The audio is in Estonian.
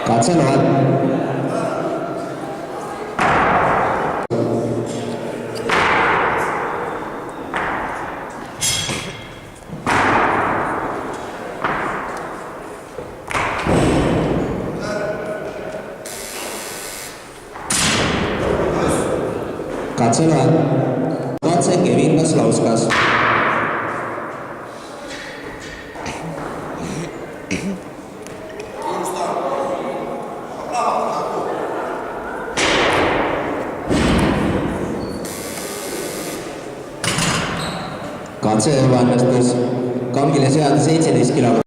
Katse loeb. Katse loeb. Katse Kevin Kaslauskas. Katse ebaõnnestus, kangile seada 17 kg.